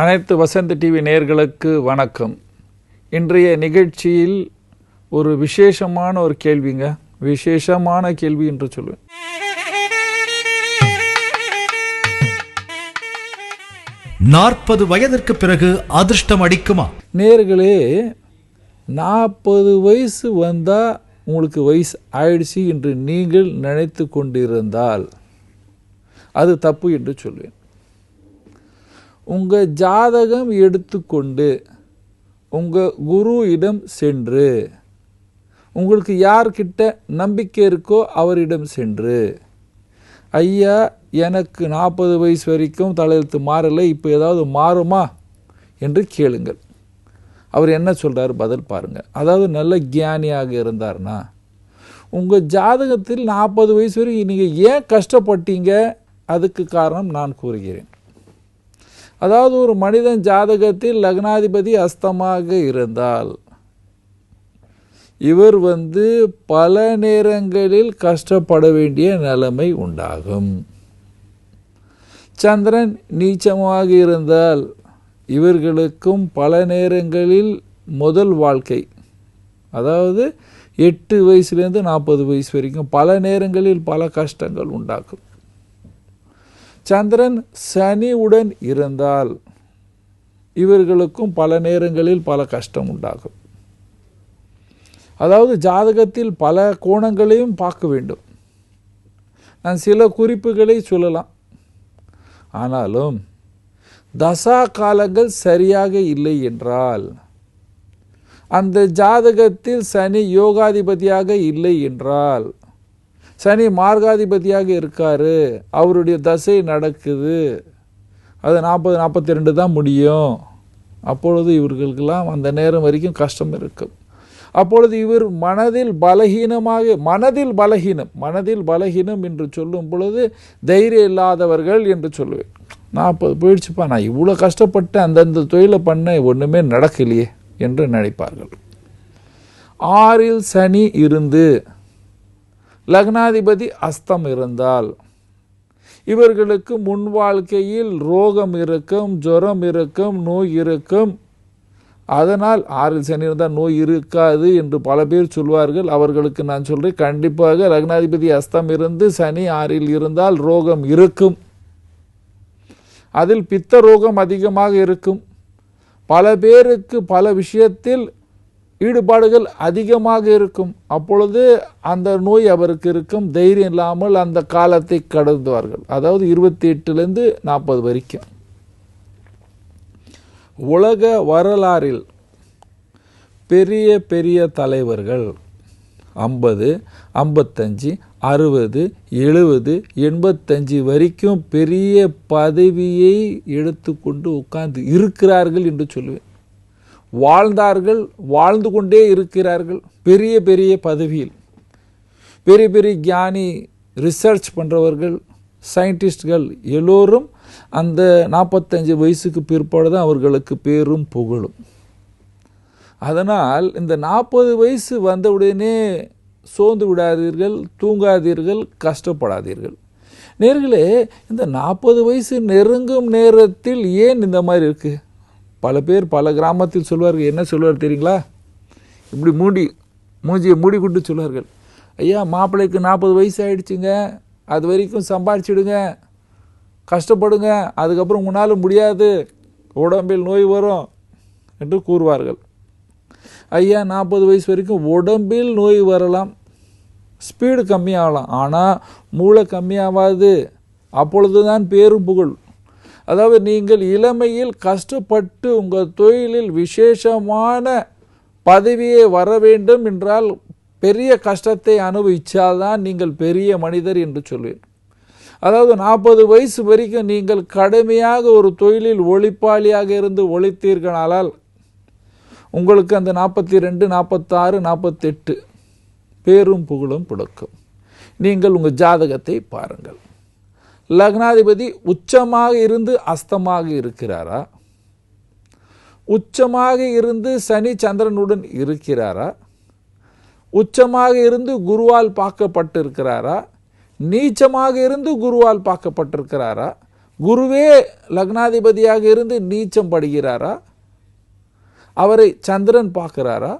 அனைத்து வசந்த் டிவி நேயர்களுக்கு வணக்கம். இன்றைய நிகழ்ச்சியில் ஒரு விசேஷமான ஒரு கேள்விங்க, விசேஷமான கேள்வி என்று சொல்லுவேன். 40 வயதிற்கு பிறகு அதிர்ஷ்டம் அடிக்குமா? நேயர்களே, 40 வயசு வந்தால் உங்களுக்கு வயசு ஆயிடுச்சு என்று நீங்கள் நினைத்து கொண்டிருந்தால் அது தப்பு என்று சொல்வேன். உங்கள் ஜாதகம் எடுத்துக்கொண்டு உங்கள் குரு இடம் சென்று, உங்களுக்கு யார்கிட்ட நம்பிக்கை இருக்கோ அவரிடம் சென்று, ஐயா எனக்கு 40 வயசு வரைக்கும் தலையெழுத்து மாறலை, இப்போ ஏதாவது மாறுமா என்று கேளுங்கள். அவர் என்ன சொல்கிறார் பதில் பாருங்கள். அதாவது நல்ல கியானியாக இருந்தார்னா, உங்கள் ஜாதகத்தில் 40 வயசு வரைக்கும் நீங்கள் ஏன் கஷ்டப்பட்டீங்க, அதுக்கு காரணம் நான் கூறுகிறேன். அதாவது ஒரு மனிதன் ஜாதகத்தில் லக்னாதிபதி அஸ்தமாக இருந்தால் இவர் பல நேரங்களில் கஷ்டப்பட வேண்டிய நிலைமை உண்டாகும். சந்திரன் நீச்சமாக இருந்தால் இவர்களுக்கும் பல நேரங்களில் முதல் வாழ்க்கை, அதாவது 8 வயசுலேருந்து 40 வயசு வரைக்கும் பல நேரங்களில் பல கஷ்டங்கள் உண்டாகும். சந்திரன் சனியுடன் இருந்தால் இவர்களுக்கும் பல நேரங்களில் பல கஷ்டம் உண்டாகும். அதாவது ஜாதகத்தில் பல கோணங்களையும் பார்க்க வேண்டும். நான் சில குறிப்புகளை சொல்லலாம். ஆனாலும் தசா காலங்கள் சரியாக இல்லை என்றால், அந்த ஜாதகத்தில் சனி யோகாதிபதியாக இல்லை என்றால், சனி மார்காதிபதியாக இருக்காரு, அவருடைய தசை நடக்குது, அது 40-42 தான் முடியும், அப்பொழுது இவர்களுக்கெல்லாம் அந்த நேரம் வரைக்கும் கஷ்டம் இருக்கும். அப்பொழுது இவர் மனதில் பலகீனம் என்று சொல்லும் பொழுது தைரியம் இல்லாதவர்கள் என்று சொல்லுவேன். 40 போயிடுச்சுப்பா, நான் இவ்வளோ கஷ்டப்பட்டு அந்தந்த தொழிலை பண்ண ஒன்றுமே நடக்கலையே என்று நினைப்பார்கள். 6ல் சனி இருந்து லக்னாதிபதி அஸ்தம் இருந்தால் இவர்களுக்கு முன் வாழ்க்கையில் ரோகம் இருக்கும், ஜுரம் இருக்கும், நோய் இருக்கும். அதனால் 6ல் சனி இருந்தால் நோய் இருக்காது என்று பல பேர் சொல்வார்கள். அவர்களுக்கு நான் சொல்கிறேன், கண்டிப்பாக லக்னாதிபதி அஸ்தம் இருந்து சனி 6ல் இருந்தால் ரோகம் இருக்கும். அதில் பித்த ரோகம் அதிகமாக இருக்கும். பல பேருக்கு பல விஷயத்தில் ஈடுபாடுகள் அதிகமாக இருக்கும். அப்பொழுது அந்த நோய் அவருக்கு இருக்கும். தைரியம் இல்லாமல் அந்த காலத்தை கடந்துவார்கள். அதாவது 28லேருந்து 40 வரைக்கும். உலக வரலாறில் பெரிய பெரிய தலைவர்கள் 50, 55, 60, 70, 85 வரைக்கும் பெரிய பதவியை எடுத்துக்கொண்டு உட்கார்ந்து இருக்கிறார்கள் என்று சொல்லுவேன். வாழ்ந்தார்கள், வாழ்ந்து கொண்டே இருக்கிறார்கள். பெரிய பெரிய பதவியில் பெரிய பெரிய ஞானி, ரிசர்ச் பண்ணுறவர்கள், சயின்டிஸ்ட்கள் எல்லோரும் அந்த 45 வயசுக்கு பிற்பாடு தான் அவர்களுக்கு பேரும் புகழும். அதனால் இந்த 40 வயசு வந்தவுடனே சோர்ந்து விடாதீர்கள், தூங்காதீர்கள், கஷ்டப்படாதீர்கள். நேர்களே, இந்த 40 வயசு நெருங்கும் நேரத்தில் ஏன் இந்த மாதிரி இருக்குது? பல பேர் பல கிராமத்தில் சொல்வார்கள். என்ன சொல்வார் தெரியுங்களா? இப்படி மூஞ்சியை மூடிக்கொண்டு சொல்வார்கள், ஐயா மாப்பிள்ளைக்கு 40 வயசு ஆகிடுச்சுங்க, அது வரைக்கும் சம்பாதிச்சிடுங்க, கஷ்டப்படுங்க, அதுக்கப்புறம் உன்னால் முடியாது, உடம்பில் நோய் வரும் என்று கூறுவார்கள். ஐயா 40 வயசு வரைக்கும் உடம்பில் நோய் வரலாம், ஸ்பீடு கம்மியாகலாம், ஆனால் மூளை கம்மியாகாது. அப்பொழுது தான் பேரும் புகழ். அதாவது நீங்கள் இளமையில் கஷ்டப்பட்டு உங்கள் தொழிலில் விசேஷமான பதவியே வர வேண்டும் என்றால் பெரிய கஷ்டத்தை அனுபவித்தால்தான் நீங்கள் பெரிய மனிதர் என்று சொல்வேன். அதாவது 40 வயசு வரைக்கும் நீங்கள் கடுமையாக ஒரு தொழிலில் ஒளிப்பாளியாக இருந்து ஒழித்தீர்களானால் உங்களுக்கு அந்த 42, 46, 48 பேரும் புகழும் கொடுக்கும். நீங்கள் உங்கள் ஜாதகத்தை பாருங்கள். லக்னாதிபதி உச்சமாக இருந்து அஸ்தமாக இருக்கிறாரா? உச்சமாக இருந்து சனி சந்திரனுடன் இருக்கிறாரா? உச்சமாக இருந்து குருவால் பார்க்கப்பட்டிருக்கிறாரா? நீச்சமாக இருந்து குருவால் பார்க்கப்பட்டிருக்கிறாரா? குருவே லக்னாதிபதியாக இருந்து நீச்சம் படுகிறாரா? அவரை சந்திரன் பார்க்கிறாரா?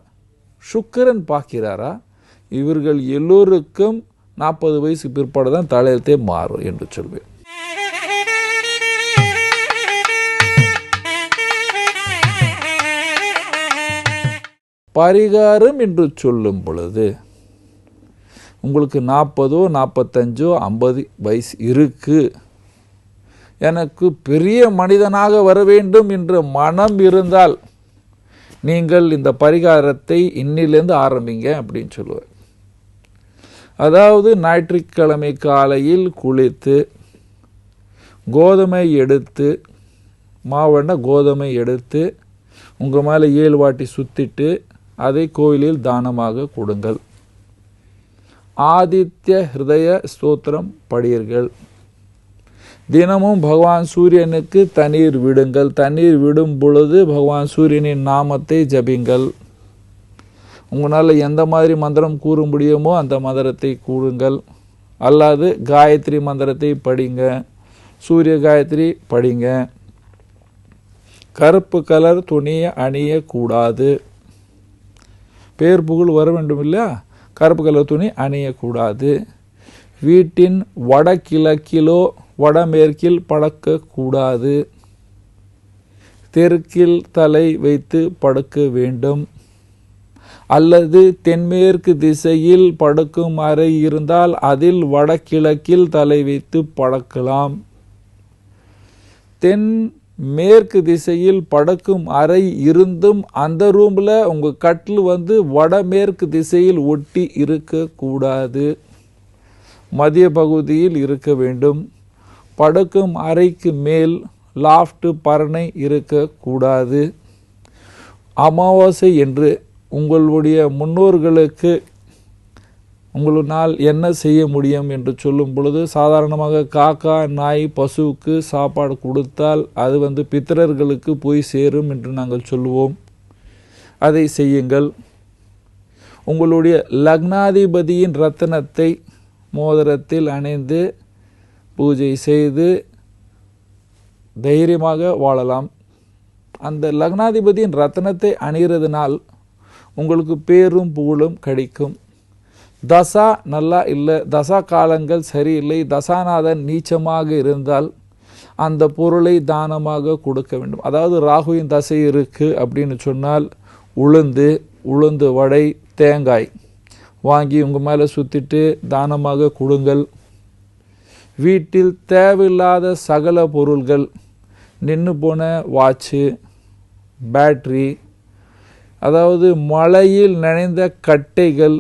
சுக்கிரன் பார்க்கிறாரா? இவர்கள் எல்லோருக்கும் 40 வயசு பிற்பாடு தான் தலையெழுத்தே மாறும் என்று சொல்வேன். பரிகாரம் என்று சொல்லும் பொழுது உங்களுக்கு 40, 45, 50 வயசு இருக்கு, எனக்கு பெரிய மனிதனாக வர வேண்டும் என்ற மனம் இருந்தால் நீங்கள் இந்த பரிகாரத்தை இன்னிலிருந்து ஆரம்பிங்க அப்படின்னு சொல்லுவார். அதாவது ஞாயிற்றுக்கிழமை காலையில் குளித்து கோதுமை எடுத்து, மாவெண்ண கோதுமை எடுத்து உங்கள் மேலே 7 வாட்டி சுற்றிட்டு அதை கோயிலில் தானமாக கொடுங்கள். ஆதித்ய ஹிருதய ஸ்தோத்திரம் படியுங்கள். தினமும் பகவான் சூரியனுக்கு தண்ணீர் விடுங்கள். தண்ணீர் விடும் பொழுது பகவான் சூரியனின் நாமத்தை ஜபிங்கள். உங்களால் எந்த மாதிரி மந்திரம் கூற முடியுமோ அந்த மந்திரத்தை கூறுங்கள். அல்லாது காயத்ரி மந்திரத்தை படிங்க, சூரிய காயத்ரி படிங்க. கருப்பு கலர் துணியை அணியக்கூடாது. பேர் புகழ் வர வேண்டும் இல்லையா? கருப்பு கலர் துணி அணியக்கூடாது. வீட்டின் வடகிழக்கிலோ வடமேற்கில் படுக்கக்கூடாது. தெற்கில் தலை வைத்து படுக்க வேண்டும். அல்லது தென்மேற்கு திசையில் படுக்கும் அறை இருந்தால் அதில் வடகிழக்கில் தலை வைத்து படுக்கலாம். தென் மேற்கு திசையில் படுக்கும் அறை இருந்தும் அந்த ரூமில் உங்கள் கட்டில் வடமேற்கு திசையில் ஒட்டி இருக்கக்கூடாது. மதிய பகுதியில் இருக்க வேண்டும். படுக்கும் அறைக்கு மேல் லாஃப்ட் பரணை இருக்கக்கூடாது. அமாவாசை என்று உங்களுடைய முன்னோர்களுக்கு உங்களால் என்ன செய்ய முடியும் என்று சொல்லும் பொழுது, சாதாரணமாக காக்கா, நாய், பசுவுக்கு சாப்பாடு கொடுத்தால் அது பித்திரர்களுக்கு போய் சேரும் என்று நாங்கள் சொல்லுவோம். அதை செய்யுங்கள். உங்களுடைய லக்னாதிபதியின் ரத்தினத்தை மோதிரத்தில் அணிந்து பூஜை செய்து தைரியமாக வாழலாம். அந்த லக்னாதிபதியின் ரத்தினத்தை அணிகிறதுனால் உங்களுக்கு பேரும் புகழும் கிடைக்கும். தசா நல்லா இல்லை, தசா காலங்கள் சரியில்லை, தசாநாதன் நீச்சமாக இருந்தால் அந்த பொருளை தானமாக கொடுக்க வேண்டும். அதாவது ராகுவின் தசை இருக்குது அப்படின்னு சொன்னால் உளுந்து வடை, தேங்காய் வாங்கி உங்கள் மேலே சுற்றிட்டு தானமாக கொடுங்கள். வீட்டில் தேவையில்லாத சகல பொருள்கள், நின்று போன வாட்சு, பேட்ரி, அதாவது மழையில் நனைந்த கட்டைகள்,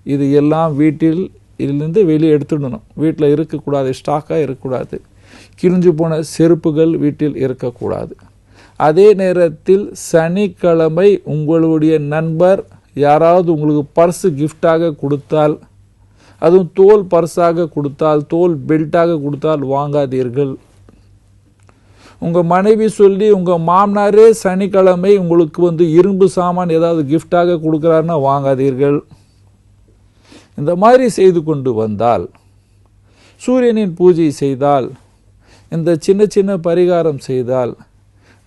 இது எல்லாம் இதிலிருந்து வெளியே எடுத்துடணும். வீட்டில் இருக்கக்கூடாது, ஸ்டாக்காக இருக்கக்கூடாது. கிழிஞ்சு போன செருப்புகள் வீட்டில் இருக்கக்கூடாது. அதே நேரத்தில் சனிக்கிழமை உங்களுடைய நண்பர் யாராவது உங்களுக்கு பர்ஸு கிஃப்டாக கொடுத்தால், அதுவும் தோல் பர்ஸாக கொடுத்தால், தோல் பெல்ட்டாக கொடுத்தால் வாங்காதீர்கள். உங்கள் மனைவி சொல்லி உங்கள் மாமனாரே சனிக்கிழமை உங்களுக்கு இரும்பு சாமான் ஏதாவது கிஃப்டாக கொடுக்குறாருன்னா வாங்காதீர்கள். இந்த மாதிரி செய்து கொண்டு வந்தால், சூரியனின் பூஜை செய்தால், இந்த சின்ன சின்ன பரிகாரம் செய்தால்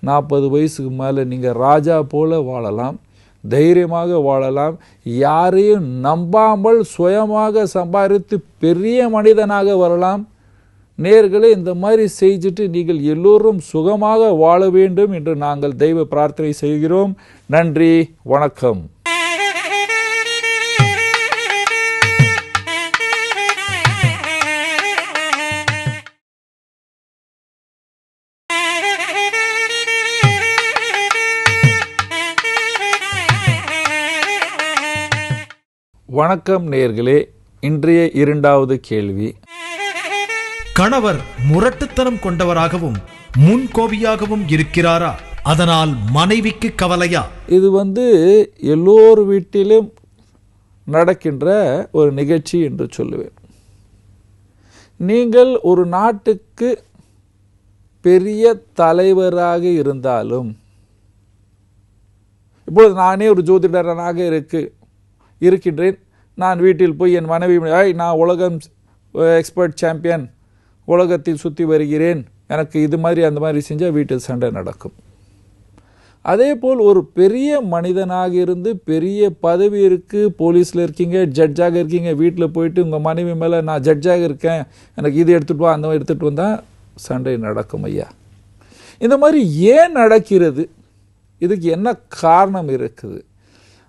40 வயசுக்கு மேலே நீங்கள் ராஜா போல வாழலாம், தைரியமாக வாழலாம். யாரையும் நம்பாமல் சுயமாக சம்பாதித்து பெரிய மனிதனாக வரலாம். நேர்களே, இந்த மாதிரி செஞ்சுட்டு நீங்கள் எல்லோரும் சுகமாக வாழ வேண்டும் என்று நாங்கள் தெய்வ பிரார்த்தனை செய்கிறோம். நன்றி, வணக்கம். வணக்கம் நேயர்களே. இன்றைய 2வது கேள்வி. கணவர் முரட்டுத்தனம் கொண்டவராகவும் முன்கோபியாகவும் இருக்கிறாரா? அதனால் மனைவிக்கு கவலையா? இது எல்லோர் வீட்டிலும் நடக்கின்ற ஒரு நிகழ்ச்சி என்று சொல்லுவேன். நீங்கள் ஒரு நாட்டுக்கு பெரிய தலைவராக இருந்தாலும், இப்பொழுது நானே ஒரு ஜோதிடராக இருக்கின்றேன். நான் வீட்டில் போய் என் மனைவி, நான் உலகம் எக்ஸ்பர்ட் சாம்பியன், உலகத்தில் சுற்றி வருகிறேன் எனக்கு இது மாதிரி அந்த மாதிரி செஞ்சால் வீட்டில் சண்டை நடக்கும். அதே போல் ஒரு பெரிய மனிதனாக இருந்து பெரிய பதவி இருக்குது, போலீஸில் இருக்கீங்க, ஜட்ஜாக இருக்கீங்க, வீட்டில் போயிட்டு உங்கள் மனைவி மேலே நான் ஜட்ஜாக இருக்கேன், எனக்கு இது எடுத்துகிட்டு வா அந்த மாதிரி எடுத்துகிட்டு வந்தால் சண்டை நடக்கும் ஐயா. இந்த மாதிரி ஏன் நடக்கிறது? இதுக்கு என்ன காரணம் இருக்குது?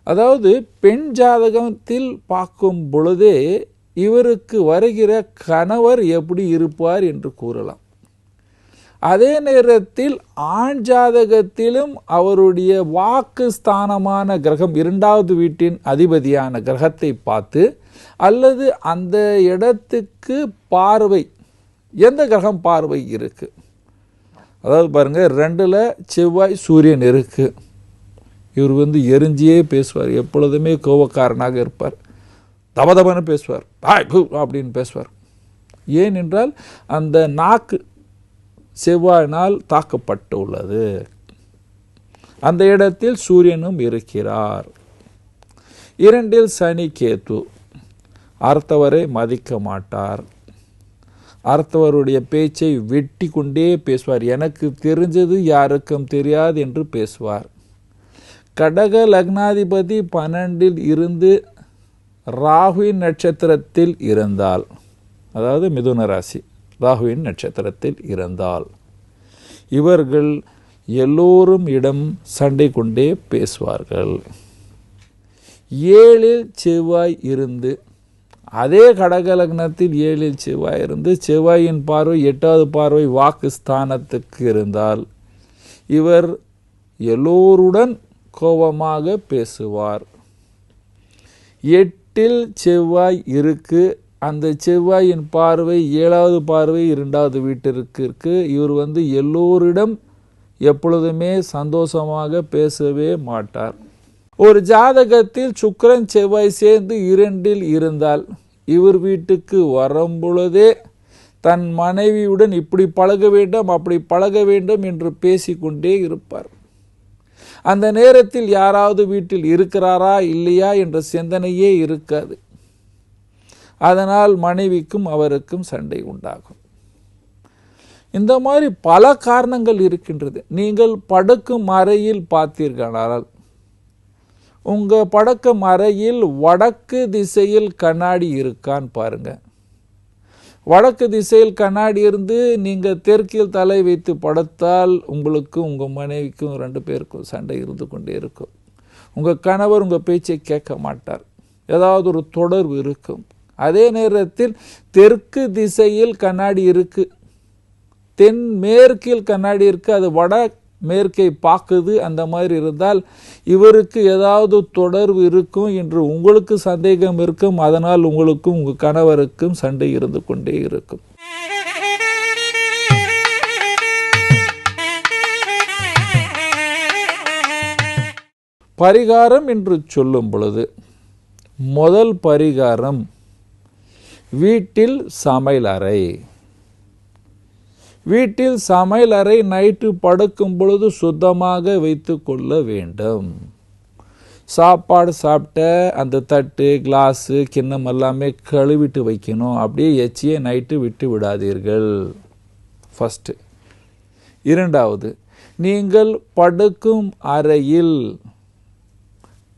அதாவது பெண் ஜாதகத்தில் பார்க்கும் பொழுதே இவருக்கு வருகிற கணவர் எப்படி இருப்பார் என்று கூறலாம். அதே நேரத்தில் ஆண் ஜாதகத்திலும் அவருடைய வாக்கு ஸ்தானமான கிரகம் 2வது வீட்டின் அதிபதியான கிரகத்தை பார்த்து அல்லது அந்த இடத்துக்கு பார்வை எந்த கிரகம் பார்வை இருக்குது. அதாவது பாருங்கள், 2ல் செவ்வாய் சூரியன் இருக்குது. இவர் எரிஞ்சியே பேசுவார், எப்பொழுதுமே கோபக்காரனாக இருப்பார், தபதபன்னு பேசுவார், அப்படின்னு பேசுவார். ஏனென்றால் அந்த நாக்கு செவ்வாயினால் தாக்கப்பட்டுள்ளது. அந்த இடத்தில் சூரியனும் இருக்கிறார். 2ல் சனி கேது, அடுத்தவரை மதிக்க மாட்டார், அடுத்தவருடைய பேச்சை வெட்டி கொண்டே பேசுவார், எனக்கு தெரிஞ்சது யாருக்கும் தெரியாது என்று பேசுவார். கடக லக்னாதிபதி 12ல் இருந்து ராகுவின் நட்சத்திரத்தில் இருந்தால், அதாவது மிதுன ராசி ராகுவின் நட்சத்திரத்தில் இருந்தால் இவர்கள் எல்லோரும் இடம் சண்டை கொண்டே பேசுவார்கள். 7ல் செவ்வாய் இருந்து, அதே கடக லக்னத்தில் 7ல் செவ்வாய் இருந்து செவ்வாயின் பார்வை 8வது பார்வை வாக்கு ஸ்தானத்துக்கு இருந்தால் இவர் எல்லோருடன் கோபமாக பேசுவார். 8ல் செவ்வாய் இருக்கு, அந்த செவ்வாயின் பார்வை 7வது பார்வை 2வது வீட்டிற்கு இருக்கு. இவர் எல்லோரிடம் எப்பொழுதுமே சந்தோஷமாக பேசவே மாட்டார். ஒரு ஜாதகத்தில் சுக்கிரன் செவ்வாய் சேர்ந்து 2ல் இருந்தால் இவர் வீட்டுக்கு வரும் பொழுதே தன் மனைவியுடன் இப்படி பழக வேண்டும் அப்படி பழக வேண்டும் என்று பேசிக்கொண்டே இருப்பார். அந்த நேரத்தில் யாராவது வீட்டில் இருக்கிறாரா இல்லையா என்ற சிந்தனையே இருக்காது. அதனால் மனைவிக்கும் அவருக்கும் சண்டை உண்டாகும். இந்த மாதிரி பல காரணங்கள் இருக்கின்றது. நீங்கள் படுக்கும் அறையில் பார்த்தீர்களானால் உங்கள் படுக்கும் அறையில் வடக்கு திசையில் கண்ணாடி இருக்கான்னு பாருங்க. வடக்கு திசையில் கண்ணாடி இருந்து நீங்கள் தெற்கில் தலை வைத்து படுத்தால் உங்களுக்கும் உங்கள் மனைவிக்கும் 2 பேருக்கும் சண்டை இருந்து கொண்டே இருக்கும். உங்கள் கணவர் உங்கள் பேச்சை கேட்க மாட்டார், ஏதாவது ஒரு தொடர்பு இருக்கும். அதே நேரத்தில் தெற்கு திசையில் கண்ணாடி இருக்கு, தென்மேற்கில் கண்ணாடி இருக்கு, அது வட மேற்கை பார்க்குது. அந்த மாதிரி இருந்தால் இவருக்கு ஏதாவது தொடர்பு இருக்கும் என்று உங்களுக்கு சந்தேகம் இருக்கும். அதனால் உங்களுக்கும் உங்கள் கணவருக்கும் சண்டை இருந்து கொண்டே இருக்கும். பரிகாரம் என்று சொல்லும் பொழுது முதல் பரிகாரம் வீட்டில் சமையலறை. வீட்டில் சமையலறை நைட்டு படுக்கும் பொழுது சுத்தமாக வைத்து கொள்ள வேண்டும். சாப்பாடு சாப்பிட்ட அந்த தட்டு கிளாஸு கிண்ணம் எல்லாமே கழுவிட்டு வைக்கணும். அப்படியே எச்சியை நைட்டு விட்டு விடாதீர்கள். ஃபஸ்ட்டு. 2வது, நீங்கள் படுக்கும் அறையில்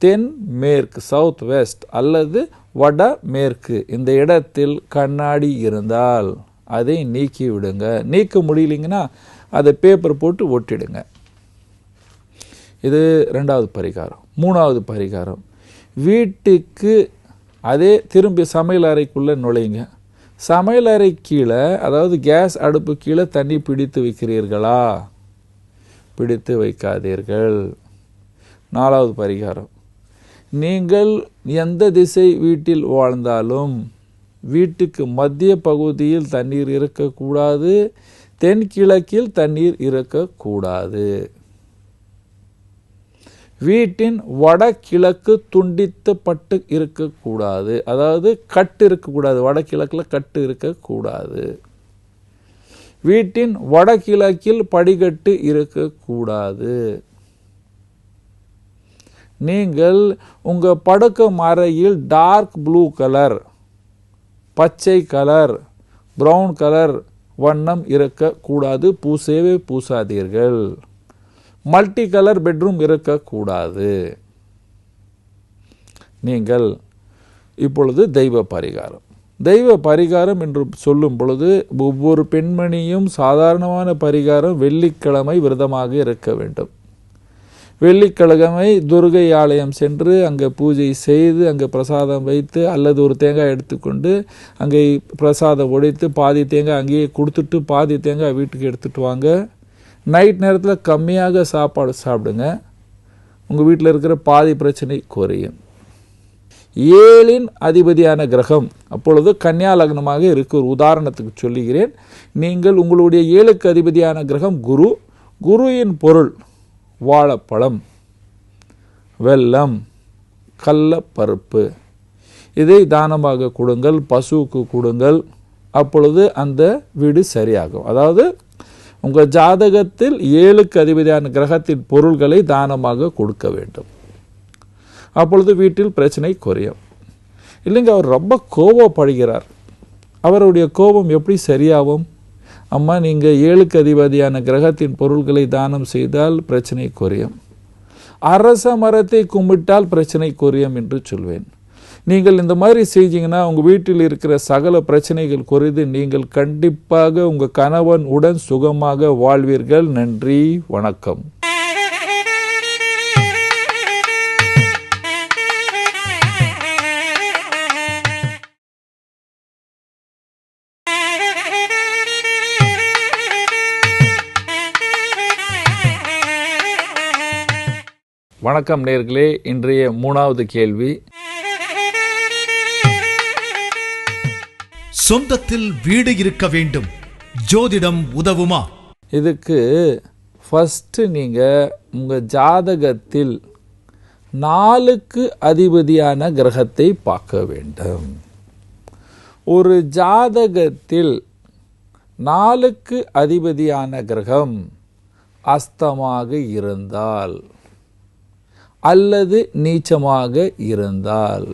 தென் மேற்கு சவுத் வெஸ்ட் அல்லது வட மேற்கு இந்த இடத்தில் கண்ணாடி இருந்தால் அதை நீக்கி விடுங்க. நீக்க முடியலைங்கன்னா அதை பேப்பர் போட்டு ஒட்டிடுங்க. இது 2வது பரிகாரம். 3வது பரிகாரம், வீட்டுக்கு அதே திரும்பி சமையல் அறைக்குள்ளே நுழைங்க. சமையல் அறை கீழே, அதாவது கேஸ் அடுப்பு கீழே தண்ணி பிடித்து வைக்கிறீர்களா? பிடித்து வைக்காதீர்கள். 4வது பரிகாரம், நீங்கள் எந்த திசை வீட்டில் வாழ்ந்தாலும் வீட்டுக்கு மத்திய பகுதியில் தண்ணீர் இருக்கக்கூடாது, தென்கிழக்கில் தண்ணீர் இருக்கக்கூடாது. வீட்டின் வடகிழக்கு துண்டித்தப்பட்டு இருக்கக்கூடாது, அதாவது கட்டு இருக்கக்கூடாது, வடகிழக்கில் கட்டு இருக்கக்கூடாது. வீட்டின் வடகிழக்கில் படிக்கட்டு இருக்கக்கூடாது. நீங்கள் உங்கள் படுக்கும் அறையில் டார்க் ப்ளூ கலர், பச்சை கலர், ப்ரௌன் கலர், வண்ணம் இருக்கக்கூடாது, பூசவே பூசாதீர்கள். மல்டி கலர் பெட்ரூம் இருக்கக்கூடாது. நீங்கள் இப்பொழுது தெய்வ பரிகாரம். தெய்வ பரிகாரம் என்று சொல்லும் பொழுது ஒவ்வொரு பெண்மணியும் சாதாரணமான பரிகாரம் வெள்ளிக்கிழமை விரதமாக இருக்க வேண்டும். வெள்ளிக்கிழமை துர்கை ஆலயம் சென்று அங்கே பூஜை செய்து அங்கே பிரசாதம் வைத்து அல்லது ஒரு தேங்காய் எடுத்துக்கொண்டு அங்கே பிரசாதம் உடைத்து பாதி தேங்காய் அங்கேயே கொடுத்துட்டு பாதி தேங்காய் வீட்டுக்கு எடுத்துகிட்டு வாங்க. நைட் நேரத்தில் கம்மியாக சாப்பாடு சாப்பிடுங்க. உங்கள் வீட்டில் இருக்கிற பாதி பிரச்சனை குறையும். 7 அதிபதியான கிரகம் அப்பொழுது கன்னியா லக்னமாக இருக்கு. ஒரு உதாரணத்துக்கு சொல்லுகிறேன். நீங்கள் உங்களுடைய 7க்கு அதிபதியான கிரகம் குரு. குருவின் பொருள் வாழைப்பழம், வெல்லம், கடலைப்பருப்பு. இதை தானமாக கொடுங்கள், பசுவுக்கு கொடுங்கள். அப்பொழுது அந்த வீடு சரியாகும். அதாவது உங்கள் ஜாதகத்தில் 7க்கு அதிபதியான கிரகத்தின் பொருள்களை தானமாக கொடுக்க வேண்டும். அப்பொழுது வீட்டில் பிரச்சனை குறையும். இல்லைங்க, அவர் ரொம்ப கோபப்படுகிறார். அவருடைய கோபம் எப்படி சரியாகும்? அம்மா, நீங்கள் 7க்கு அதிபதியான கிரகத்தின் பொருள்களை தானம் செய்தால் பிரச்சனை குறையும். அரச மரத்தை கும்பிட்டால் பிரச்சனை குறையும் என்று சொல்வேன். நீங்கள் இந்த மாதிரி செஞ்சீங்கன்னா உங்கள் வீட்டில் இருக்கிற சகல பிரச்சனைகள் குறைந்து நீங்கள் கண்டிப்பாக உங்கள் கணவன் உடன் சுகமாக வாழ்வீர்கள். நன்றி, வணக்கம். வணக்கம் நேயர்களே. இன்றைய 3வது கேள்வி. சொந்தத்தில் வீடு இருக்க வேண்டும், ஜோதிடம் உதவுமா? இதுக்கு ஃபர்ஸ்ட் நீங்கள் உங்கள் ஜாதகத்தில் 4க்கு அதிபதியான கிரகத்தை பார்க்க வேண்டும். ஒரு ஜாதகத்தில் 4க்கு அதிபதியான கிரகம் அஸ்தமாக இருந்தால் அல்லது நீச்சமாக இருந்தால்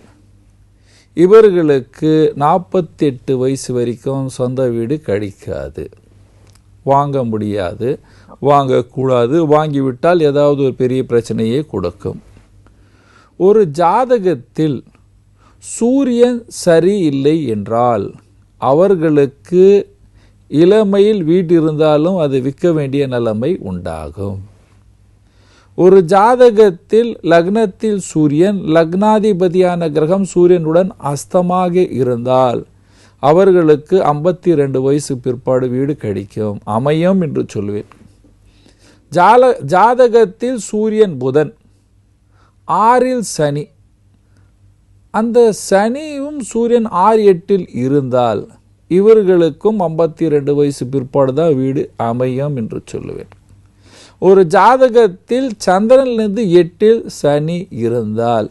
இவர்களுக்கு 48 வயசு வரைக்கும் சொந்த வீடு கிடைக்காது, வாங்க முடியாது, வாங்கக்கூடாது. வாங்கிவிட்டால் ஏதாவது ஒரு பெரிய பிரச்சனையை கொடுக்கும். ஒரு ஜாதகத்தில் சூரியன் சரியில்லை என்றால் அவர்களுக்கு இளமையில் வீடு இருந்தாலும் அது விற்க வேண்டிய நிலைமை உண்டாகும். ஒரு ஜாதகத்தில் லக்னத்தில் சூரியன், லக்னாதிபதியான கிரகம் சூரியனுடன் அஸ்தமாக இருந்தால் அவர்களுக்கு 52 வயசு பிற்பாடு வீடு கிடைக்கும், அமையும் என்று சொல்வேன். ஜாதகத்தில் சூரியன் புதன், 6ல் சனி, அந்த சனியும் சூரியன் 6, 8ல் இருந்தால் இவர்களுக்கும் 52 வயசு பிற்பாடு தான் வீடு அமையும் என்று சொல்லுவேன். ஒரு ஜாதகத்தில் சந்திரனிலிருந்து 8ல் சனி இருந்தால்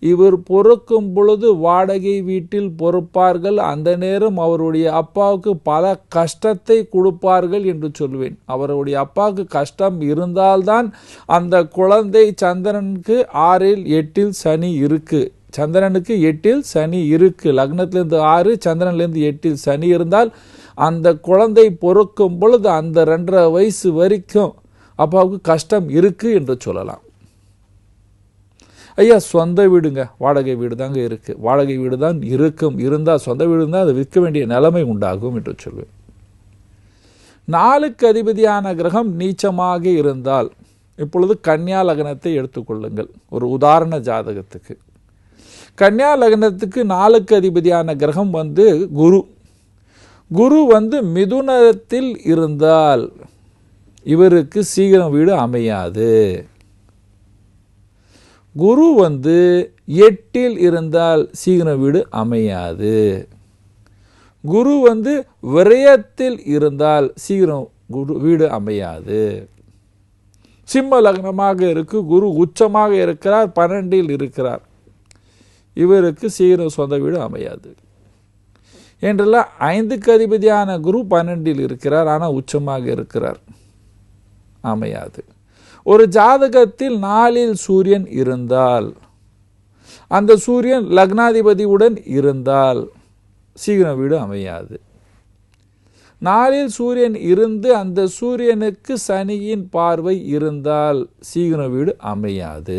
இவர் பொறுக்கும் பொழுது வாடகை வீட்டில் பொறுப்பார்கள். அந்த நேரம் அவருடைய அப்பாவுக்கு பல கஷ்டத்தை கொடுப்பார்கள் என்று சொல்வேன். அவருடைய அப்பாவுக்கு கஷ்டம் இருந்தால்தான் அந்த குழந்தை சந்திரனுக்கு 6ல் 8ல் சனி இருக்கு. சந்திரனுக்கு 8ல் சனி இருக்கு. லக்னத்திலிருந்து 6, சந்திரனிலிருந்து 8ல் சனி இருந்தால் அந்த குழந்தை பொறுக்கும் பொழுது அந்த 2.5 வயசு வரைக்கும் அப்பாவுக்கு கஷ்டம் இருக்கு என்று சொல்லலாம். ஐயா, சொந்த வீடுங்க, வாடகை வீடு தாங்க இருக்கு, வாடகை வீடு தான் இருக்கும், இருந்தால் சொந்த வீடு இருந்தால் அதை விற்க வேண்டிய நிலைமை உண்டாகும் என்று சொல்வேன். 4க்கு அதிபதியான கிரகம் நீச்சமாக இருந்தால், இப்பொழுது கன்னியா லக்னத்தை எடுத்துக்கொள்ளுங்கள் ஒரு உதாரண ஜாதகத்துக்கு. கன்னியா லக்னத்துக்கு 4க்கு அதிபதியான கிரகம் குரு. குரு மிதுனத்தில் இருந்தால் இவருக்கு சீக்கிரம் வீடு அமையாது. குரு 8ல் இருந்தால் சீக்கிரம் வீடு அமையாது. குரு விரயத்தில் இருந்தால் சீக்கிரம் வீடு அமையாது. சிம்ம லக்னமாக இருக்கு, குரு உச்சமாக இருக்கிறார், 12ல் இருக்கிறார், இவருக்கு சீக்கிரம் சொந்த வீடு அமையாது. என்றெல்லாம் 5க்கு அதிபதியான குரு 12ல் இருக்கிறார், ஆனால் உச்சமாக இருக்கிறார், அமையாது. ஒரு ஜாதகத்தில் 4ல் சூரியன் இருந்தால், அந்த சூரியன் லக்னாதிபதியுடன் இருந்தால் சீக்கிரம் வீடு அமையாது. 4ல் சூரியன் இருந்து அந்த சூரியனுக்கு சனியின் பார்வை இருந்தால் சீக்கிர வீடு அமையாது.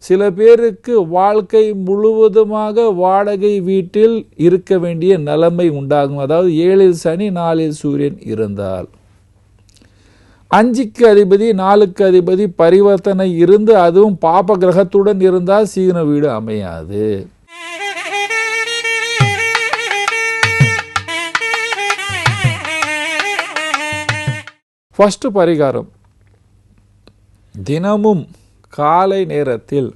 சில பேருக்கு வாழ்க்கை முழுவதுமாக வாடகை வீட்டில் இருக்க வேண்டிய நிலைமை உண்டாகும். அதாவது 7ல் சனி 4ல் சூரியன் இருந்தால். 5க்கு அதிபதி 4க்கு அதிபதி பரிவர்த்தனை இருந்து அதுவும் பாப கிரகத்துடன் இருந்தால் சீக்கிர வீடு அமையாது. ஃபர்ஸ்ட் பரிகாரம், தினமும் காலை நேரத்தில்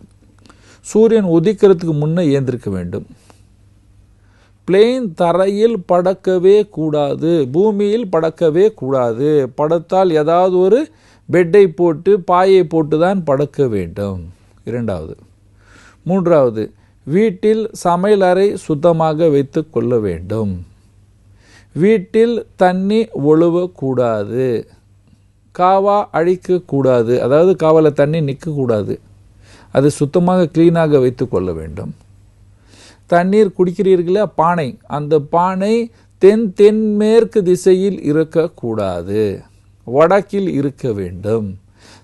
சூரியன் உதிக்கிறதுக்கு முன்னே ஏந்திருக்க வேண்டும். பிளெயின் தரையில் படக்கவே கூடாது, பூமியில் படக்கவே கூடாது. படுத்தால் ஏதாவது ஒரு பெட்டை போட்டு பாயை போட்டு தான் படுக்க வேண்டும். 2வது. 3வது, வீட்டில் சமையலறை சுத்தமாக வைத்து கொள்ள வேண்டும். வீட்டில் தண்ணி ஒழுவக்கூடாது, காவா அழிக்கக்கூடாது. அதாவது காவாவில் தண்ணி நிற்கக்கூடாது, அது சுத்தமாக கிளீனாக வைத்து கொள்ள வேண்டும். தண்ணீர் குடிக்கிறீர்களா பானை, அந்த பானை தென்மேற்கு திசையில் இருக்கக்கூடாது, வடக்கில் இருக்க வேண்டும்.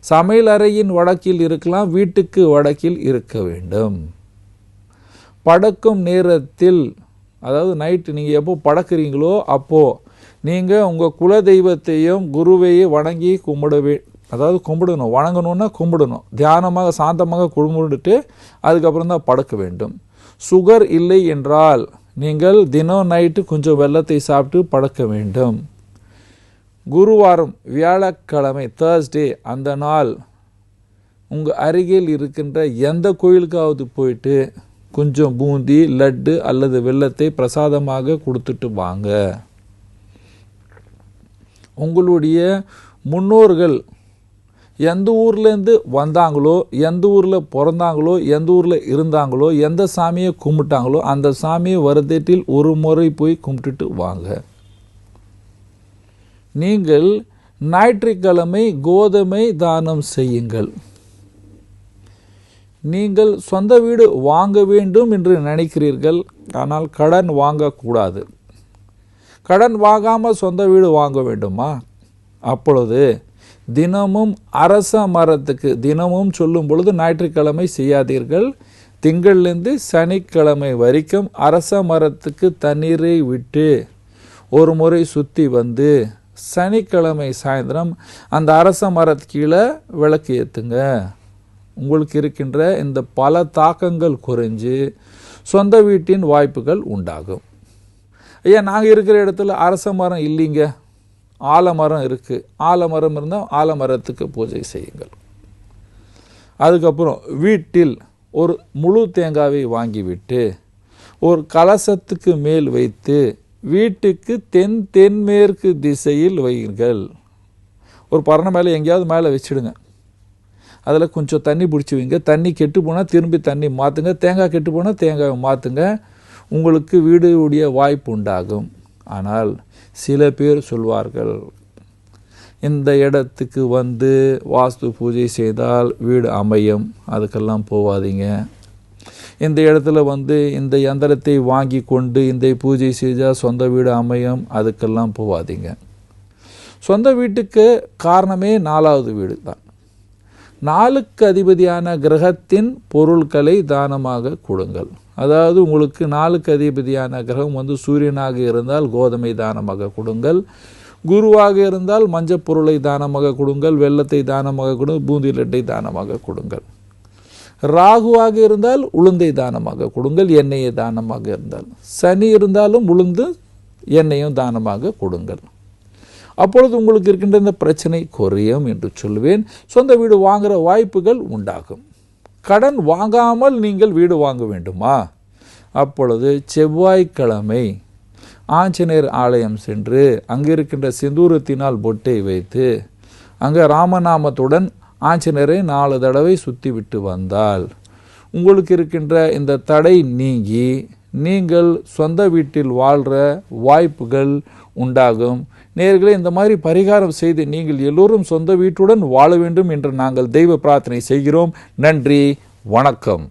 சமையல் அறையின் வடக்கில் இருக்கலாம், வீட்டுக்கு வடக்கில் இருக்க வேண்டும். படுக்கும் நேரத்தில், அதாவது நைட்டு நீங்கள் எப்போ படுக்கிறீங்களோ அப்போது நீங்கள் உங்கள் குல தெய்வத்தையும் குருவையும் வணங்கி கும்பிடணும். வணங்கணுன்னா கும்பிடணும். தியானமாக சாந்தமாக கும்பிட்டுட்டு அதுக்கப்புறம் தான் படுக்க வேண்டும். சுகர் இல்லை என்றால் நீங்கள் தினம் நைட்டு கொஞ்சம் வெல்லத்தை சாப்பிட்டு படுக்க வேண்டும். குருவாரம் வியாழக்கிழமை தேர்ஸ்டே அந்த நாள் உங்கள் அருகில் இருக்கின்ற எந்த கோயிலுக்காவது போயிட்டு கொஞ்சம் பூந்தி லட்டு அல்லது வெல்லத்தை பிரசாதமாக கொடுத்துட்டு வாங்க. உங்களுடைய முன்னோர்கள் எந்த ஊர்லேருந்து வந்தாங்களோ, எந்த ஊரில் பிறந்தாங்களோ, எந்த ஊரில் இருந்தாங்களோ, எந்த சாமியை கும்பிட்டாங்களோ அந்த சாமியை வருடத்தில் ஒரு முறை போய் கும்பிட்டுட்டு வாங்க. நீங்கள் ஞாயிற்றுக்கிழமை கோதுமை தானம் செய்யுங்கள். நீங்கள் சொந்த வீடு வாங்க வேண்டும் என்று நினைக்கிறீர்கள், ஆனால் கடன் வாங்கக்கூடாது. கடன் வாங்காமல் சொந்த வீடு வாங்க வேண்டுமா? அப்பொழுது தினமும் அரச மரத்துக்கு, தினமும் சொல்லும் பொழுது ஞாயிற்றுக்கிழமை செய்யாதீர்கள், திங்களிலிருந்து சனிக்கிழமை வரைக்கும் அரச மரத்துக்கு தண்ணீரை விட்டு ஒரு முறை சுற்றி வந்து சனிக்கிழமை சாயந்தரம் அந்த அரச மரத்து கீழே விளக்கு ஏற்றுங்க. உங்களுக்கு இருக்கின்ற இந்த பல தாக்கங்கள் குறைஞ்சு சொந்த வீட்டின் வாய்ப்புகள் உண்டாகும். ஐயா, நாங்கள் இருக்கிற இடத்துல அரச மரம் இல்லைங்க, ஆலமரம் இருக்குது. ஆலமரம் இருந்தால் ஆலமரத்துக்கு பூஜை செய்யுங்கள். அதுக்கப்புறம் வீட்டில் ஒரு முழு தேங்காவை வாங்கிவிட்டு ஒரு கலசத்துக்கு மேல் வைத்து வீட்டுக்கு தென்மேற்கு திசையில் வையுங்கள். ஒரு பரணை மேலே எங்கேயாவது மேலே வச்சுடுங்க. அதில் கொஞ்சம் தண்ணி பிடிச்சி வைங்க. தண்ணி கெட்டு போனால் திரும்பி தண்ணி மாற்றுங்க. தேங்காய் கெட்டு போனால் தேங்காயை மாற்றுங்க. உங்களுக்கு வீடுடைய வாய்ப்பு உண்டாகும். ஆனால் சில பேர் சொல்வார்கள், இந்த இடத்துக்கு வந்து வாஸ்து பூஜை செய்தால் வீடு அமையும், அதுக்கெல்லாம் போகாதீங்க. இந்த இடத்துல வந்து இந்த யந்திரத்தை வாங்கி கொண்டு இந்த பூஜை செய்தால் சொந்த வீடு அமையும், அதுக்கெல்லாம் போகாதீங்க. சொந்த வீட்டுக்கு காரணமே 4வது வீடு தான். 4க்கு அதிபதியான கிரகத்தின் பொருட்களை தானமாக கொடுங்கள். அதாவது உங்களுக்கு 4க்கு அதிபதியான கிரகம் வந்து சூரியனாக இருந்தால் கோதுமை தானமாக கொடுங்கள். குருவாக இருந்தால் மஞ்சள் பொருளை தானமாக கொடுங்கள், வெல்லத்தை தானமாக கொடுங்கள், பூந்தி லட்டை தானமாக கொடுங்கள். ராகுவாக இருந்தால் உளுந்தை தானமாக கொடுங்கள், எண்ணெயை தானமாக இருந்தால். சனி இருந்தாலும் உளுந்து எண்ணெயும் தானமாக கொடுங்கள். அப்பொழுது உங்களுக்கு இருக்கின்ற இந்த பிரச்சனை குறையும் என்று சொல்வேன். சொந்த வீடு வாங்குகிற வாய்ப்புகள் உண்டாகும். கடன் வாங்காமல் நீங்கள் வீடு வாங்க வேண்டுமா? அப்பொழுது செவ்வாய்க்கிழமை ஆஞ்சநேயர் ஆலயம் சென்று அங்கே இருக்கின்ற சிந்தூரத்தினால் பொட்டை வைத்து அங்கே ராமநாமத்துடன் ஆஞ்சநேயரை 4 தடவை சுற்றி விட்டு வந்தால் உங்களுக்கு இருக்கின்ற இந்த தடை நீங்கி நீங்கள் சொந்த வீட்டில் வாழ்கிற வாய்ப்புகள் உண்டாகும். நேயர்களே, இந்த மாதிரி பரிகாரம் செய்து நீங்கள் எல்லோரும் சொந்த வீட்டுடன் வாழ வேண்டும் என்று நாங்கள் தெய்வ பிரார்த்தனை செய்கிறோம். நன்றி, வணக்கம்.